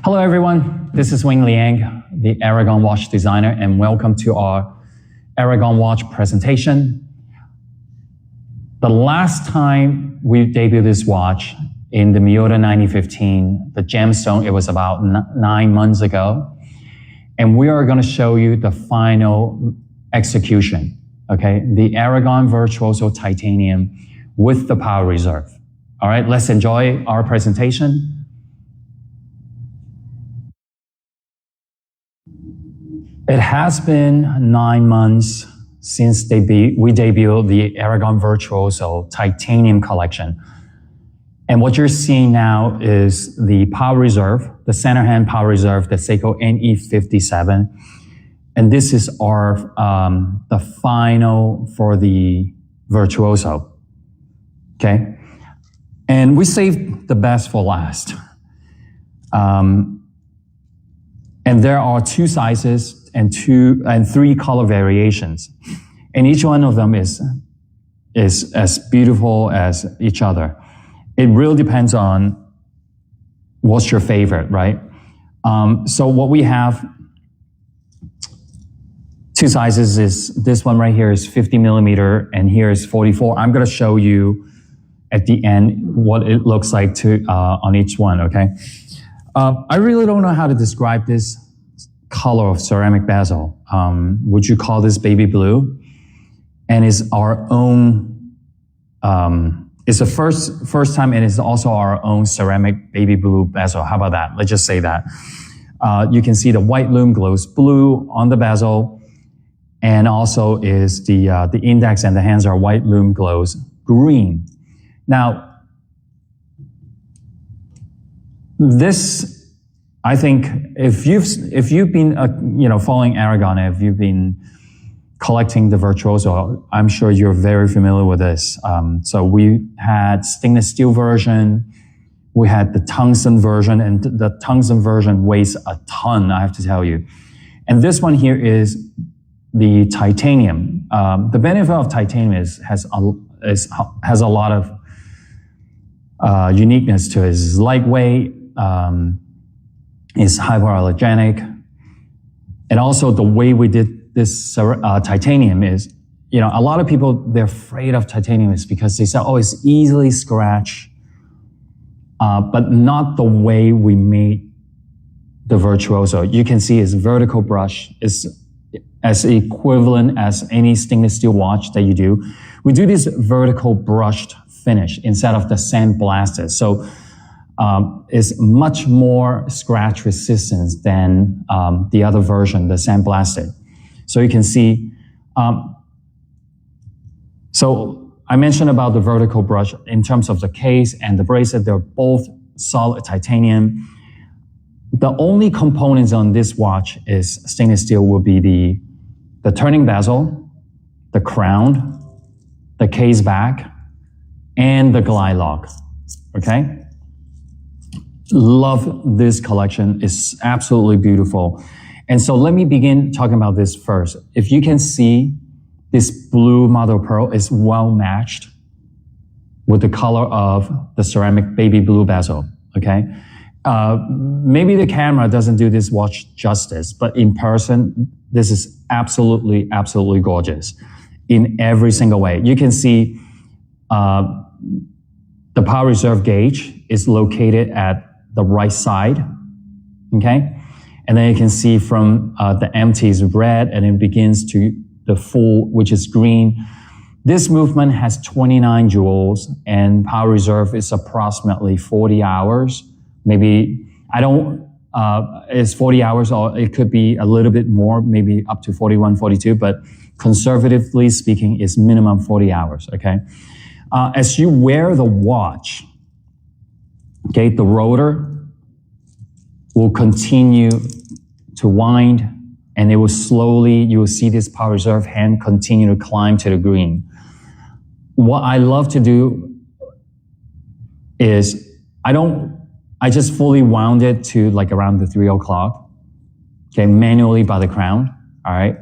Hello everyone, this is Wing Liang, the Aragon watch designer, and welcome to our Aragon watch presentation. The last time we debuted this watch in the Miyota NE57, the gemstone, it was about 9 months ago. And we are going to show you the final execution, okay? The Aragon Virtuoso titanium with the power reserve. All right, let's enjoy our presentation. It has been 9 months since we debuted the Aragon Virtuoso titanium collection. And what you're seeing now is the power reserve, the center hand power reserve, the Seiko NE57. And this is our, the final for the Virtuoso, okay? And we saved the best for last. And there are 2 sizes and 3 color variations. And each one of them is as beautiful as each other. It really depends on what's your favorite, right? So what we have, 2 sizes is, this one right here is 50 millimeter and here is 44. I'm gonna show you at the end what it looks like on each one, okay? I really don't know how to describe this color of ceramic bezel. Would you call this baby blue? And it's our own, it's the first time, and it's also our own ceramic baby blue bezel. How about that? Let's just say that. You can see the white lume glows blue on the bezel, and also is the index and the hands are white lume glows green. Now, this, I think if you've been following Aragon, if you've been collecting the Virtuoso, I'm sure you're very familiar with this. So we had stainless steel version, we had the tungsten version, and the tungsten version weighs a ton, I have to tell you. And this one here is the titanium. The benefit of titanium has a lot of uniqueness to it. It's lightweight. Is hypoallergenic. And also the way we did this titanium is, a lot of people, they're afraid of titanium is because they say, oh, it's easily scratched, but not the way we made the Virtuoso. You can see it's vertical brush. It's as equivalent as any stainless steel watch that you do. We do this vertical brushed finish instead of the sandblasted. So is much more scratch resistance than the other version, the sandblasted. So you can see, so I mentioned about the vertical brush in terms of the case and the bracelet, they're both solid titanium. The only components on this watch is stainless steel will be the turning bezel, the crown, the case back, and the glide lock, okay? Love this collection. It's absolutely beautiful. And so let me begin talking about this first. If you can see, this blue mother of pearl is well matched with the color of the ceramic baby blue bezel, okay? Maybe the camera doesn't do this watch justice, but in person, this is absolutely, absolutely gorgeous in every single way. You can see the power reserve gauge is located at the right side, okay? And then you can see from the empty is red and it begins to the full, which is green. This movement has 29 joules and power reserve is approximately 40 hours. Maybe, I don't is 40 hours, or it could be a little bit more, maybe up to 41, 42, but conservatively speaking, it's minimum 40 hours, okay? As you wear the watch, okay, the rotor will continue to wind, and it will slowly, you will see this power reserve hand continue to climb to the green. What I love to do is, I just fully wound it to like around the 3 o'clock, okay, manually by the crown, all right?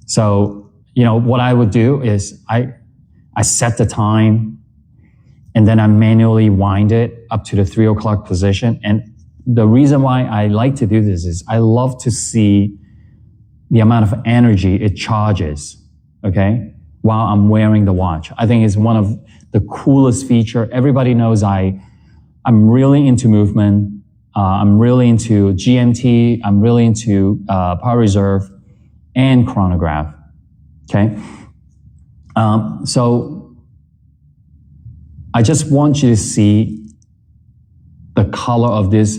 So, what I would do is I set the time, and then I manually wind it up to the 3 o'clock position. And the reason why I like to do this is I love to see the amount of energy it charges, okay, while I'm wearing the watch. I think it's one of the coolest feature. Everybody knows I'm really into movement. I'm really into GMT. I'm really into power reserve and chronograph, okay? So I just want you to see the color of this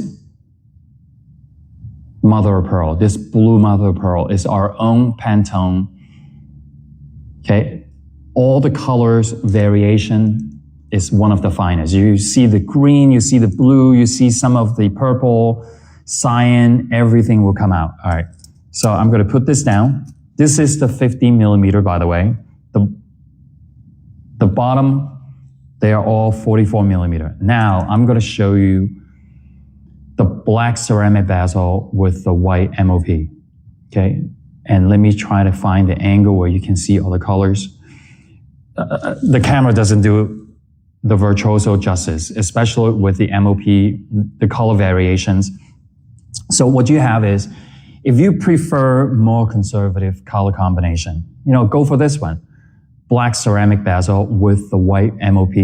mother of pearl. This blue mother of pearl is our own Pantone. Okay, all the colors variation is one of the finest. You see the green, you see the blue, you see some of the purple, cyan, everything will come out. All right, so I'm going to put this down. This is the 50 millimeter, by the way. The bottom, they are all 44 millimeter. Now I'm going to show you the black ceramic bezel with the white MOP, okay? And let me try to find the angle where you can see all the colors. The camera doesn't do the Virtuoso justice, especially with the MOP, the color variations. So what you have is, if you prefer more conservative color combination, go for this one. Black ceramic bezel with the white MOP.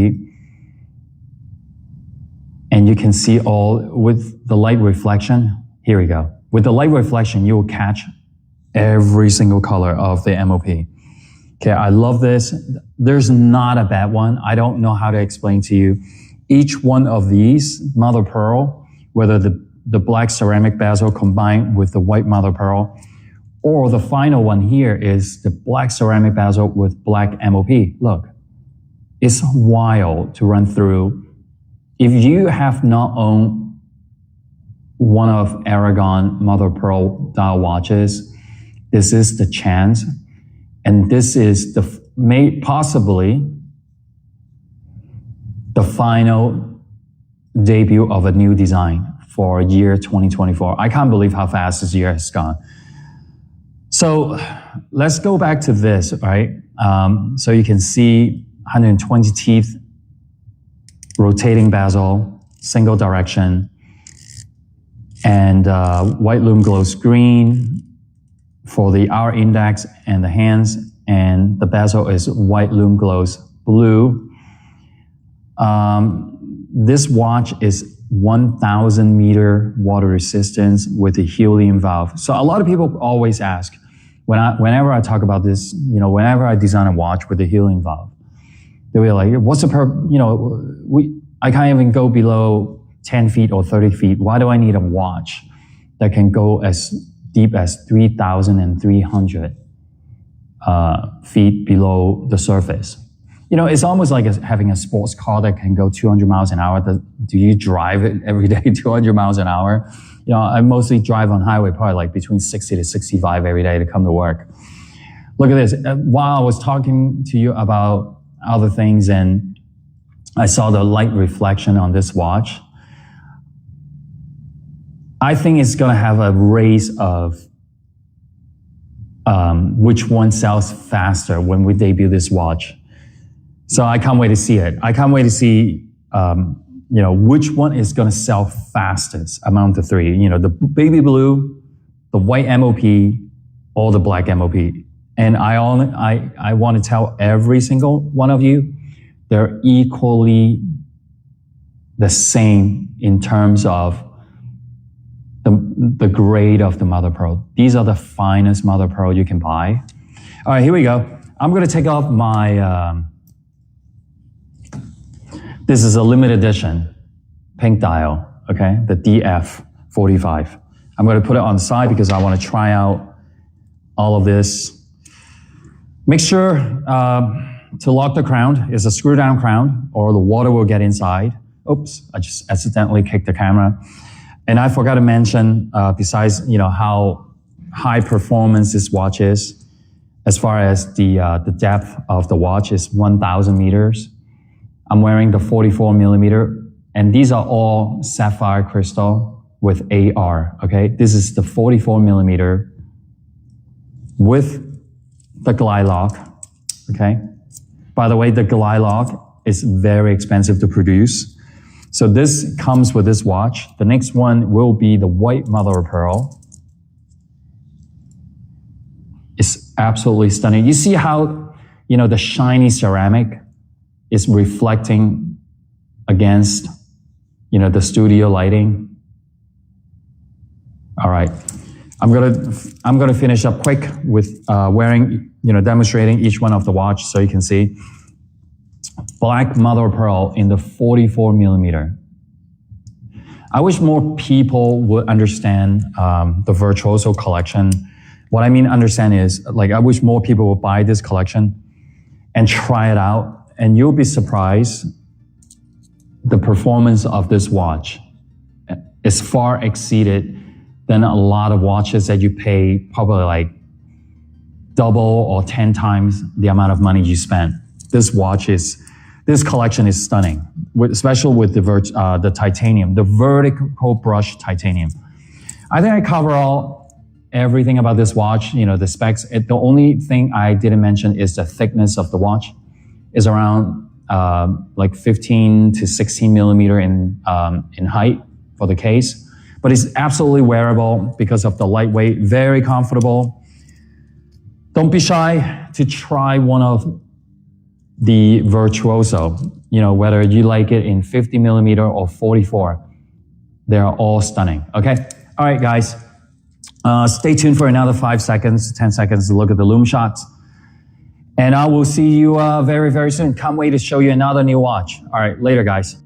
And you can see all with the light reflection. Here we go. With the light reflection, you will catch every single color of the MOP. Okay, I love this. There's not a bad one. I don't know how to explain to you. Each one of these mother pearl, whether the black ceramic bezel combined with the white mother pearl, or the final one here is the black ceramic bezel with black MOP. Look, it's wild to run through. If you have not owned one of Aragon mother pearl dial watches, this is the chance. And this is possibly the final debut of a new design for year 2024. I can't believe how fast this year has gone. So let's go back to this, right? So you can see 120 teeth, rotating bezel, single direction, and white lume glows green for the hour index and the hands, and the bezel is white lume glows blue. This watch is 1,000 meter water resistance with a helium valve. So a lot of people always ask, whenever I talk about this, whenever I design a watch with a helium valve, they were like, what's the I can't even go below 10 feet or 30 feet. Why do I need a watch that can go as deep as 3,300 feet below the surface? It's almost like having a sports car that can go 200 miles an hour. Do you drive it every day 200 miles an hour? I mostly drive on highway, probably like between 60 to 65 every day to come to work. Look at this. While I was talking to you about other things and I saw the light reflection on this watch, I think it's going to have a race of which one sells faster when we debut this watch. So I can't wait to see it. I can't wait to see, which one is going to sell fastest among the three. The baby blue, the white MOP, or the black MOP. And I want to tell every single one of you, they're equally the same in terms of the grade of the mother pearl. These are the finest mother pearl you can buy. All right, here we go. I'm going to take off my, this is a limited edition pink dial, okay? The DF 45. I'm going to put it on the side because I want to try out all of this. Make sure to lock the crown. It's a screw down crown or the water will get inside. Oops, I just accidentally kicked the camera. And I forgot to mention, besides, how high performance this watch is, as far as the depth of the watch is 1,000 meters. I'm wearing the 44 millimeter, and these are all sapphire crystal with AR, okay? This is the 44 millimeter with the glide lock, okay? By the way, the glide lock is very expensive to produce. So this comes with this watch. The next one will be the white mother of pearl. It's absolutely stunning. You see how, the shiny ceramic is reflecting against, the studio lighting. All right. I'm gonna finish up quick with wearing, demonstrating each one of the watch so you can see. Black mother of pearl in the 44 millimeter. I wish more people would understand the Virtuoso collection. What I mean understand is, I wish more people would buy this collection and try it out, and you'll be surprised the performance of this watch is far exceeded than a lot of watches that you pay probably double or 10 times the amount of money you spent. This collection is stunning, especially with the titanium, the vertical brush titanium. I think I cover everything about this watch, the specs. The only thing I didn't mention is the thickness of the watch is around 15 to 16 millimeter in height for the case. But it's absolutely wearable because of the lightweight, very comfortable. Don't be shy to try one of the Virtuoso, whether you like it in 50 millimeter or 44, they're all stunning, okay? All right, guys, stay tuned for another 5 seconds, 10 seconds to look at the lume shots. And I will see you very, very soon. Can't wait to show you another new watch. All right, later, guys.